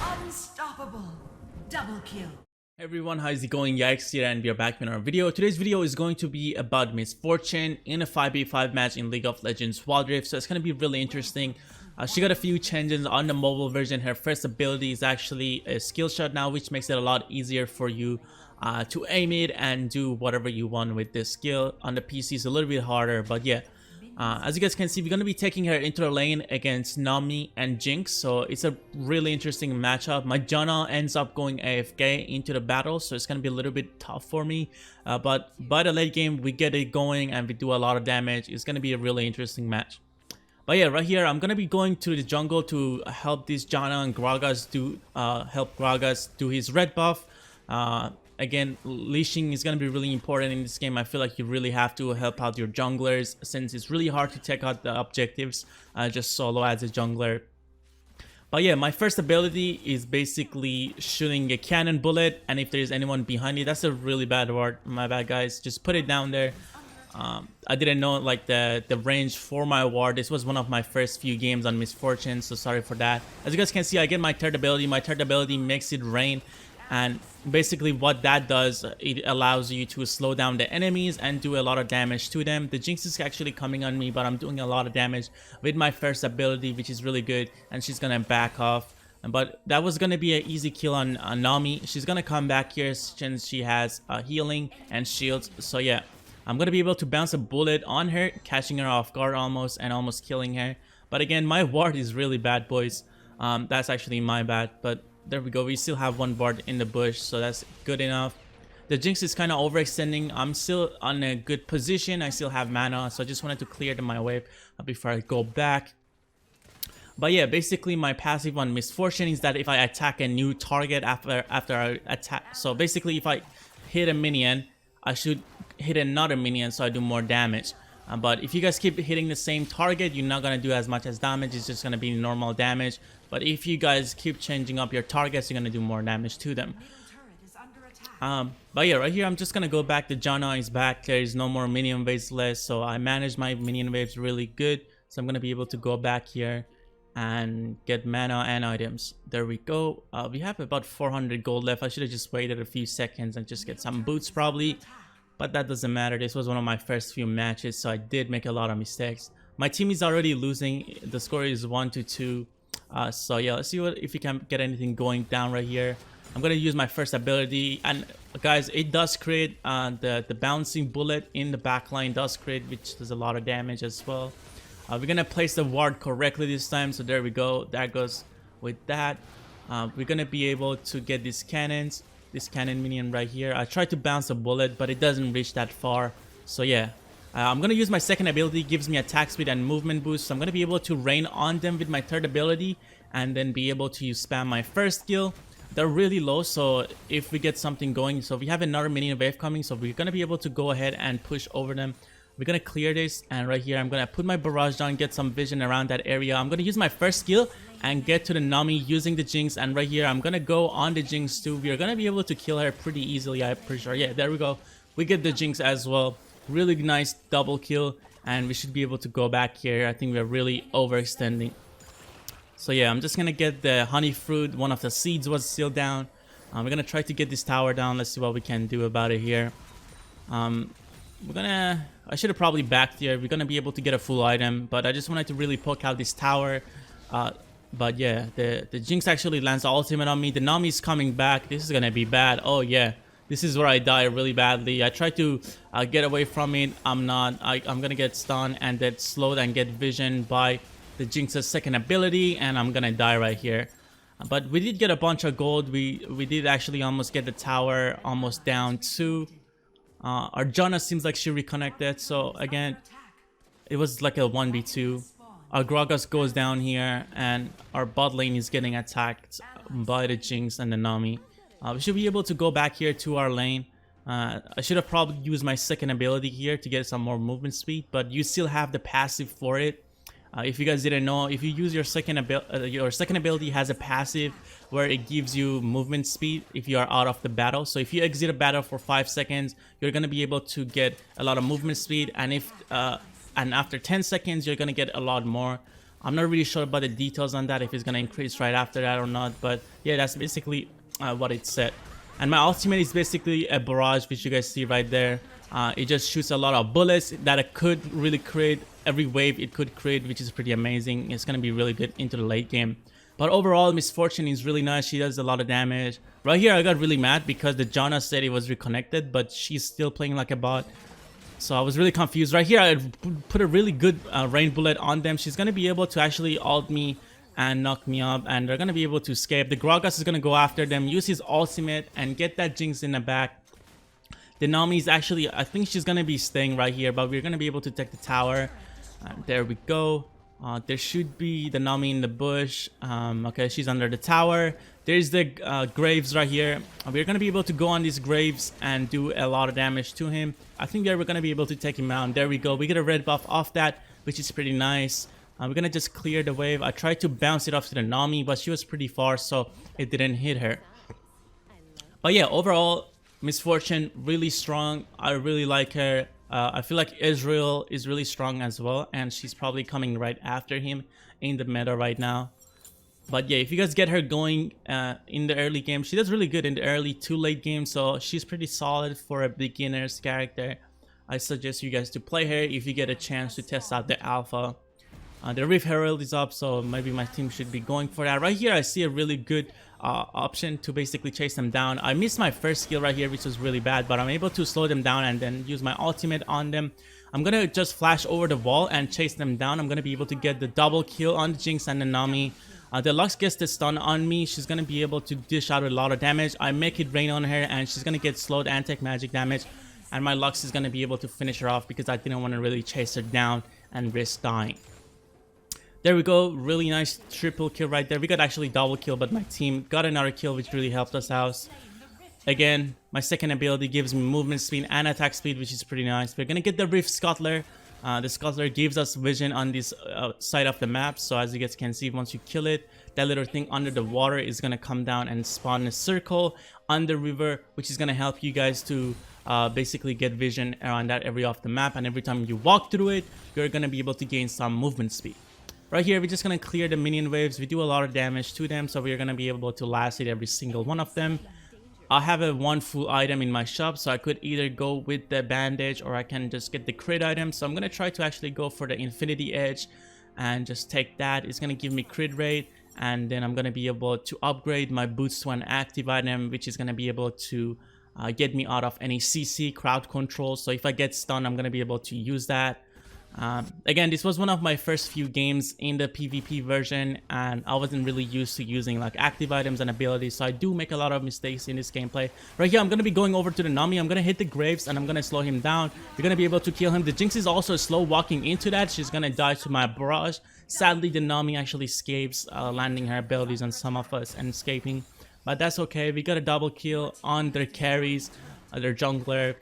Unstoppable. Double kill. Hey everyone, how's it going? YikeZ here, and we are back with our video. Today's video is going to be about Missfortune in a 5v5 match in League of Legends Wild Rift. So it's going to be really interesting. She got a few changes on the mobile version. Her first ability is actually a skill shot now, which makes it a lot easier for you to aim it and do whatever you want with this skill. On the PC it's a little bit harder, but yeah. As you guys can see, we're going to be taking her into the lane against Nami and Jinx, so it's a really interesting matchup. My Janna ends up going AFK into the battle, so it's going to be a little bit tough for me, but by the late game we get it going and we do a lot of damage. It's going to be a really interesting match. But yeah, right here I'm going to be going to the jungle to help this Janna and Gragas do his red buff. Again, leashing is going to be really important in this game. I feel like you really have to help out your junglers since it's really hard to take out the objectives just solo as a jungler. But yeah, my first ability is basically shooting a cannon bullet, and if there's anyone behind me, that's a really bad word. My bad, guys. Just put it down there. I didn't know like the range for my ward. This was one of my first few games on Missfortune, so sorry for that. As you guys can see, I get my third ability. My third ability makes it rain. And basically what that does, it allows you to slow down the enemies and do a lot of damage to them. The Jinx is actually coming on me, but I'm doing a lot of damage with my first ability, which is really good. And she's gonna back off. But that was gonna be an easy kill on Nami. She's gonna come back here since she has healing and shields. So yeah, I'm gonna be able to bounce a bullet on her, catching her off guard almost and almost killing her. But again, my ward is really bad, boys. That's actually my bad, but there we go. We still have one ward in the bush, so that's good enough. The Jinx is kind of overextending. I'm still on a good position. I still have mana, so I just wanted to clear my wave before I go back. But yeah, basically my passive on Missfortune is that if I attack a new target after I attack, so basically if I hit a minion, I should hit another minion so I do more damage. But if you guys keep hitting the same target, you're not going to do as much as damage. It's just going to be normal damage. But if you guys keep changing up your targets, you're going to do more damage to them. But yeah, right here I'm just going to go back. The Janna is back. There is no more minion waves left, so I managed my minion waves really good. So I'm going to be able to go back here and get mana and items. There we go. We have about 400 gold left. I should have just waited a few seconds and just get some boots probably. But that doesn't matter. This was one of my first few matches, so I did make a lot of mistakes. My team is already losing. The score is 1-2. So yeah, let's see if we can get anything going down right here. I'm gonna use my first ability, and guys, it does create the bouncing bullet in the backline does create, which does a lot of damage as well. We're gonna place the ward correctly this time, so there we go. That goes with that. We're gonna be able to get these cannons. This cannon minion right here. I tried to bounce a bullet, but it doesn't reach that far. So yeah, I'm gonna use my second ability. It gives me attack speed and movement boost. So I'm gonna be able to rain on them with my third ability, and then be able to spam my first skill. They're really low, so if we get something going, so we have another minion wave coming, so we're gonna be able to go ahead and push over them. We're gonna clear this, and right here I'm gonna put my barrage down, get some vision around that area. I'm gonna use my first skill and get to the Nami using the Jinx, and right here I'm gonna go on the Jinx too. We are gonna be able to kill her pretty easily, I'm pretty sure. Yeah, there we go. We get the Jinx as well. Really nice double kill, and we should be able to go back here. I think we're really overextending. So yeah, I'm just gonna get the honey fruit. One of the seeds was still down. We're gonna try to get this tower down. Let's see what we can do about it here. I should have probably backed here. We're gonna be able to get a full item, but I just wanted to really poke out this tower. But yeah, the Jinx actually lands the ultimate on me. The Nami is coming back. This is gonna be bad. Oh yeah, this is where I die really badly. I try to get away from it. I'm gonna get stunned and then slowed and get vision by the Jinx's second ability, and I'm gonna die right here. But we did get a bunch of gold. We did actually almost get the tower almost down too. Our Janna seems like she reconnected, so again, it was like a 1v2. Our Gragas goes down here, and our bot lane is getting attacked by the Jinx and the Nami. We should be able to go back here to our lane. I should have probably used my second ability here to get some more movement speed, but you still have the passive for it. If you guys didn't know, if you use your second ability has a passive where it gives you movement speed if you are out of the battle. So if you exit a battle for 5 seconds, you're gonna be able to get a lot of movement speed, and if and after 10 seconds you're gonna get a lot more. I'm not really sure about the details on that, if it's gonna increase right after that or not, but yeah, that's basically what it said. And my ultimate is basically a barrage, which you guys see right there. It just shoots a lot of bullets that it could really create every wave it could create, which is pretty amazing. It's gonna be really good into the late game. But overall, Missfortune is really nice. She does a lot of damage. Right here, I got really mad because the Janna said it was reconnected, but she's still playing like a bot. So I was really confused. Right here, I put a really good rain bullet on them. She's gonna be able to actually ult me and knock me up, and they're gonna be able to escape. The Gragas is gonna go after them, use his ultimate, and get that Jinx in the back. The Nami is actually, I think she's gonna be staying right here, but we're gonna be able to take the tower. There we go. There should be the Nami in the bush. Okay, she's under the tower. There's the Graves right here. We're gonna be able to go on these Graves and do a lot of damage to him. I think we're gonna be able to take him out. There we go. We get a red buff off that, which is pretty nice. We're gonna just clear the wave. I tried to bounce it off to the Nami, but she was pretty far, so it didn't hit her. But yeah, overall, Missfortune really strong. I really like her. I feel like Israel is really strong as well, and she's probably coming right after him in the meta right now. But yeah, if you guys get her going in the early game, she does really good in the early to late game, so she's pretty solid for a beginner's character. I suggest you guys to play her if you get a chance to test out the alpha. The Rift Herald is up, so maybe my team should be going for that. Right here, I see a really good option to basically chase them down. I missed my first skill right here, which was really bad, but I'm able to slow them down and then use my ultimate on them. I'm gonna just flash over the wall and chase them down. I'm gonna be able to get the double kill on the Jinx and the Nami. The Lux gets the stun on me. She's gonna be able to dish out a lot of damage. I make it rain on her, and she's gonna get slowed and take magic damage. And my Lux is gonna be able to finish her off because I didn't want to really chase her down and risk dying. There we go. Really nice triple kill right there. We got actually double kill, but my team got another kill, which really helped us out. Again, my second ability gives me movement speed and attack speed, which is pretty nice. We're gonna get the Rift Scuttler. The Scuttler gives us vision on this side of the map. So as you guys can see, once you kill it, that little thing under the water is gonna come down and spawn a circle on the river, which is gonna help you guys to basically get vision around that area of the map. And every time you walk through it, you're gonna be able to gain some movement speed. Right here, we're just gonna clear the minion waves. We do a lot of damage to them, so we're gonna be able to last hit every single one of them. I have a one full item in my shop, so I could either go with the bandage or I can just get the crit item. So I'm gonna try to actually go for the infinity edge and just take that. It's gonna give me crit rate, and then I'm gonna be able to upgrade my boots to an active item, which is gonna be able to get me out of any CC crowd control. So if I get stunned, I'm gonna be able to use that. Again, this was one of my first few games in the PvP version, and I wasn't really used to using like active items and abilities, so I do make a lot of mistakes in this gameplay. Right here, I'm gonna be going over to the Nami. I'm gonna hit the Graves and I'm gonna slow him down. You're gonna be able to kill him. The Jinx is also slow walking into that. She's gonna die to my barrage. Sadly, the Nami actually escapes, landing her abilities on some of us and escaping, but that's okay. We got a double kill on their carries, their jungler.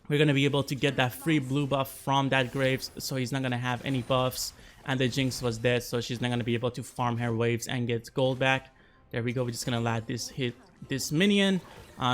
We're going to be able to get that free blue buff from that Graves, so he's not going to have any buffs. And the Jinx was dead, so she's not going to be able to farm her waves and get gold back. There we go. We're just going to let this hit this minion.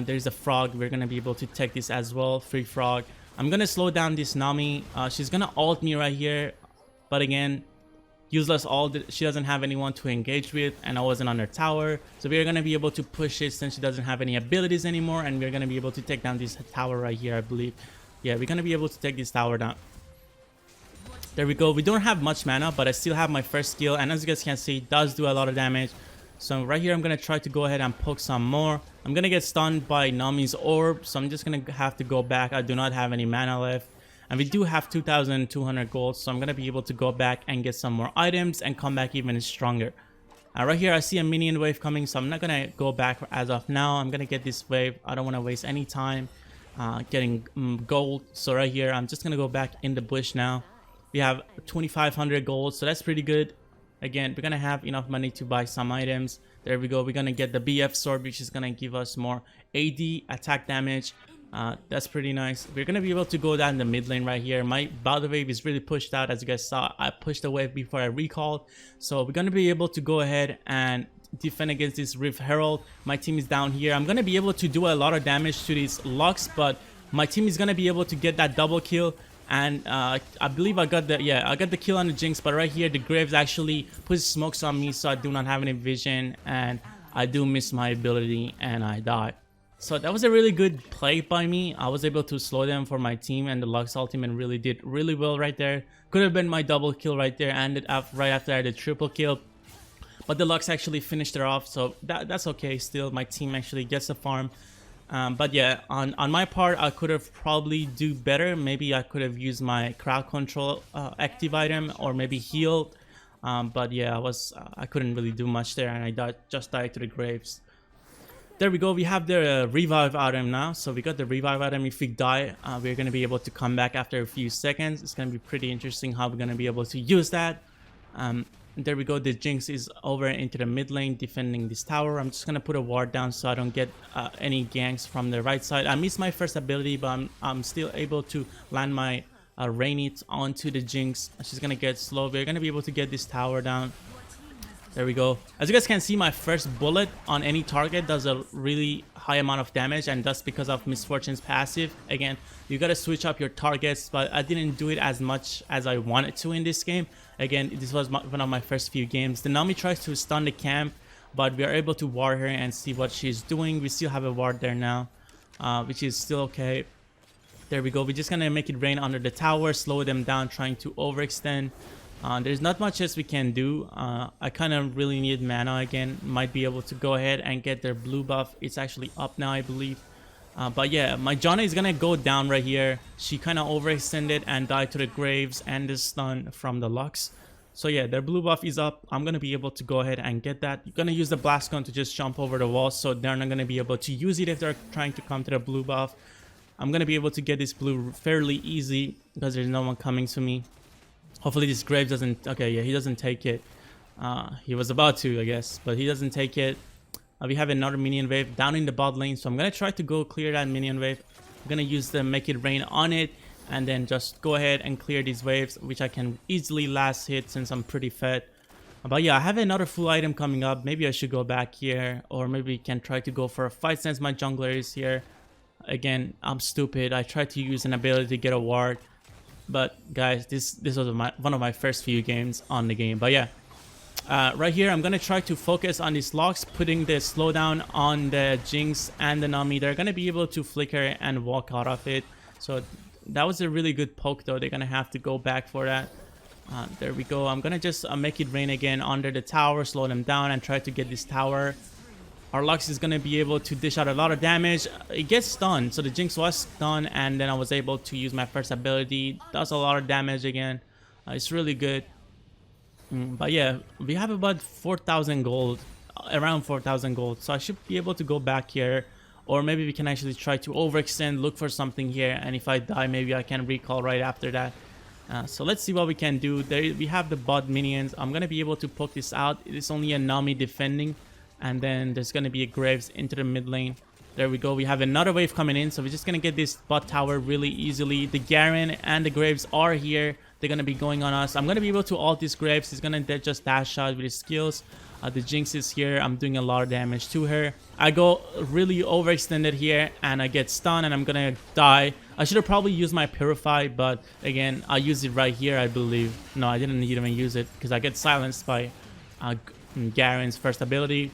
There's a frog. We're going to be able to take this as well. Free frog. I'm going to slow down this Nami. She's going to ult me right here. But again, useless ult. She doesn't have anyone to engage with, and I wasn't on her tower. So we're going to be able to push it since she doesn't have any abilities anymore. And we're going to be able to take down this tower right here, I believe. Yeah, we're going to be able to take this tower down. There we go. We don't have much mana, but I still have my first skill. And as you guys can see, it does do a lot of damage. So right here, I'm going to try to go ahead and poke some more. I'm going to get stunned by Nami's orb. So I'm just going to have to go back. I do not have any mana left. And we do have 2,200 gold, so I'm going to be able to go back and get some more items and come back even stronger. Right here, I see a minion wave coming, so I'm not going to go back as of now. I'm going to get this wave. I don't want to waste any time getting gold. So right here, I'm just going to go back in the bush now. We have 2,500 gold, so that's pretty good. Again, we're going to have enough money to buy some items. There we go. We're going to get the BF sword, which is going to give us more AD attack damage. That's pretty nice. We're gonna be able to go down the mid lane right here. My battle wave is really pushed out. As you guys saw, I pushed the wave before I recalled, so we're gonna be able to go ahead and defend against this Rift Herald. My team is down here. I'm gonna be able to do a lot of damage to these Lux, but my team is gonna be able to get that double kill. and I believe I got the kill on the Jinx. But right here the Graves actually puts smokes on me, so I do not have any vision, and I do miss my ability and I die. So that was a really good play by me. I was able to slow them for my team, and the Lux ultimate really did really well right there. Could have been my double kill right there, and right after I had a triple kill. But the Lux actually finished it off, so that's okay. Still, my team actually gets the farm. But yeah, on my part, I could have probably do better. Maybe I could have used my crowd control active item, or maybe healed. But yeah, I couldn't really do much there, and I just died to the Graves. There we go. We have the revive item now. So we got the revive item. If we die, we're going to be able to come back after a few seconds. It's going to be pretty interesting how we're going to be able to use that. There we go. The Jinx is over into the mid lane defending this tower. I'm just going to put a ward down so I don't get any ganks from the right side. I missed my first ability, but I'm still able to land my Rain It onto the Jinx. She's going to get slow. We're going to be able to get this tower down. There we go. As you guys can see, my first bullet on any target does a really high amount of damage, and that's because of Missfortune's passive. Again, you gotta switch up your targets, but I didn't do it as much as I wanted to in this game. Again, this was one of my first few games. The Nami tries to stun the camp, but we are able to ward her and see what she's doing. We still have a ward there now, which is still okay. There we go. We're just gonna make it rain under the tower, slow them down, trying to overextend. There's not much else we can do. I kind of really need mana again. Might be able to go ahead and get their blue buff. It's actually up now, I believe. But yeah, my Janna is gonna go down right here. She kind of overextended and died to the Graves and the stun from the Lux. So yeah, their blue buff is up. I'm gonna be able to go ahead and get that. You're gonna use the blast gun to just jump over the wall, so they're not gonna be able to use it if they're trying to come to the blue buff. I'm gonna be able to get this blue fairly easy because there's no one coming to me. Hopefully this Graves doesn't... Okay, yeah, he doesn't take it. He was about to, I guess, but he doesn't take it. We have another minion wave down in the bot lane, so I'm going to try to go clear that minion wave. I'm going to use the Make It Rain on it, and then just go ahead and clear these waves, which I can easily last hit since I'm pretty fed. But yeah, I have another full item coming up. Maybe I should go back here, or maybe we can try to go for a fight since my jungler is here. Again, I'm stupid. I tried to use an ability to get a ward. But guys, this was one of my first few games on the game. But yeah, right here I'm gonna try to focus on these locks, putting the slowdown on the Jinx and the Nami. They're gonna be able to flicker and walk out of it. So that was a really good poke, though. They're gonna have to go back for that. There we go. I'm gonna just make it rain again under the tower, slow them down, and try to get this tower. Our Lux is going to be able to dish out a lot of damage. It gets stunned. So the Jinx was stunned, and then I was able to use my first ability. Does a lot of damage again. It's really good. But yeah, we have about 4,000 gold. Around 4,000 gold. So I should be able to go back here. Or maybe we can actually try to overextend, look for something here. And if I die, maybe I can recall right after that. So let's see what we can do. There we have the bot minions. I'm going to be able to poke this out. It is only a Nami defending. And then there's going to be a Graves into the mid lane. There we go. We have another wave coming in. So we're just going to get this bot tower really easily. The Garen and the Graves are here. They're going to be going on us. I'm going to be able to ult this Graves. He's going to just dash out with his skills. The Jinx is here. I'm doing a lot of damage to her. I go really overextended here. And I get stunned. And I'm going to die. I should have probably used my Purify. But again, I used it right here, I believe. No, I didn't even use it. Because I get silenced by Garen's first ability.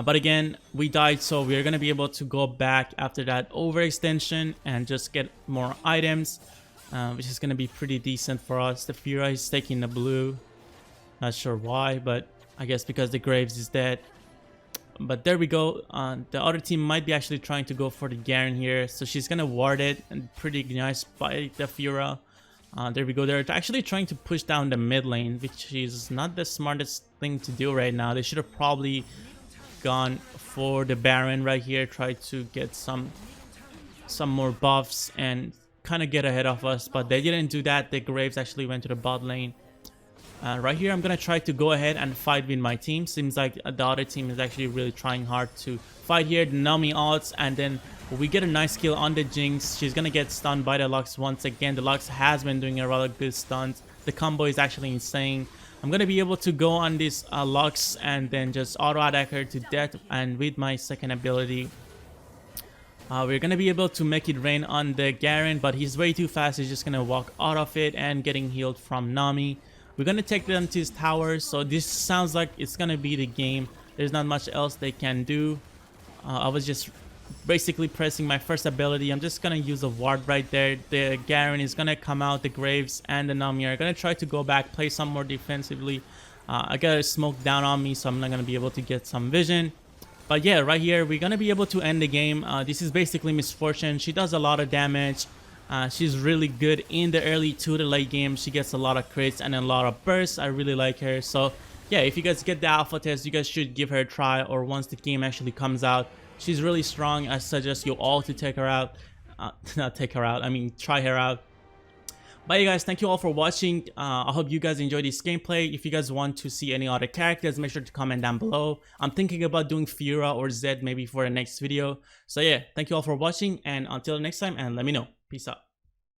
But again, we died, so we're going to be able to go back after that overextension and just get more items, which is going to be pretty decent for us. The Fira is taking the blue. Not sure why, but I guess because the Graves is dead. But there we go. The other team might be actually trying to go for the Garen here, so she's going to ward it, and pretty nice by the Fira. There we go. They're actually trying to push down the mid lane, which is not the smartest thing to do right now. They should have probably gone for the Baron right here, try to get some more buffs and kind of get ahead of us, but they didn't do that. The Graves actually went to the bot lane. Right here I'm gonna try to go ahead and fight with my team. Seems like the other team is actually really trying hard to fight here. The Nami ults, and then we get a nice kill on the Jinx. She's gonna get stunned by the Lux once again. The Lux has been doing a rather good stunt. The combo is actually insane. I'm going to be able to go on this Lux and then just auto attack her to death, and with my second ability We're gonna be able to make it rain on the Garen, but he's way too fast. He's just gonna walk out of it and getting healed from Nami. We're gonna take them to his tower, so this sounds like it's gonna be the game. There's not much else they can do. I was just basically pressing my first ability. I'm just gonna use a ward right there. The Garen is gonna come out, the Graves and the Nami are gonna try to go back, play some more defensively. I got a smoke down on me, so I'm not gonna be able to get some vision. But yeah, right here we're gonna be able to end the game. This is basically Missfortune. She does a lot of damage. She's really good in the early to the late game. She gets a lot of crits and a lot of bursts. I really like her. So yeah, if you guys get the alpha test, you guys should give her a try, or once the game actually comes out. She's really strong. I suggest you all to take her out. Not take her out, I mean try her out. But yeah guys, thank you all for watching. I hope you guys enjoyed this gameplay. If you guys want to see any other characters, make sure to comment down below. I'm thinking about doing Fiora or Zed maybe for the next video. So yeah, thank you all for watching, and until next time, and let me know. Peace out.